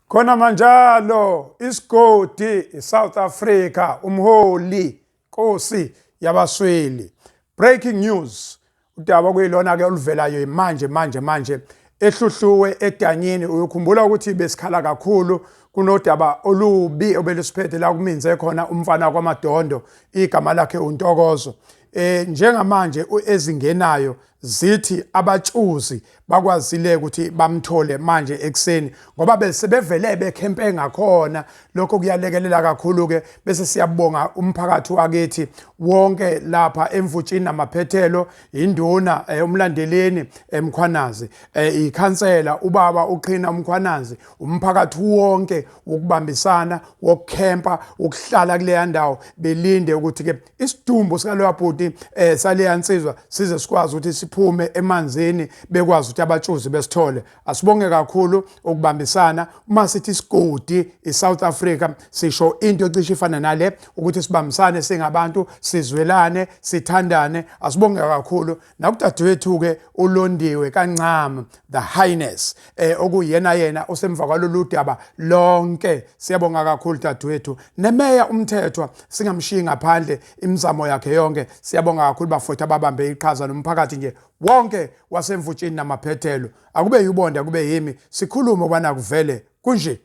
Khona manjalo isigodi South Africa umholi Nkosi yabaSweli. Breaking news udaba kuyilona ke oluvelayo manje ehluhluwe edanyeni. Uyakhumbula ukuthi besikhala kakhulu kunodaba olubi obelisiphethe la kuminze khona umfana kwaMadondo igama lakhe uNtokozo. Njengamanje ezingenayo zithi abatshuzi bakwazile ukuthi bamthole manje ekseni ngoba besebevele bekhempe ngakhona. Lokho kuyalekelela kakhulu ke bese siyabonga umphakathi wakithi wonke lapha Emvutshini namaphethelo, induna umlandeleni eMkhwanazi, ikhansela ubaba uqhina uMkhwanazi, umphakathi wonke ukubambisana wokukhempa ukuhlala kuleya ndawo belinde ukuthi ke isidumbu sikaloya bhuti saleya nsizwa size sikwazi ukuthi siphume emanzini bekwazi ukuthi abatshuzi besithole. Asibonge kakhulu ukubambisana. Uma sithi isigodi iSouth Africa sisho into ecishe ifana nale ukuthi sibambisane singabantu, sizwelane, sithandane. Asibonge kakhulu nakudadewethu ke uLondiwe kancama the highness okuyena osemva kwalolu daba lonke. Siyabonga kakhulu dadewethu nemeya umthethwa singamshiyi ngaphandle imizamo yakhe yonke. Siyabonga kakhulu bafowethu ababambe iqhaza nomphakathi nje wonke wasemvutshini namaphethelo. Akube yibonda akube yimi sikhulume kwana kuvele kunje.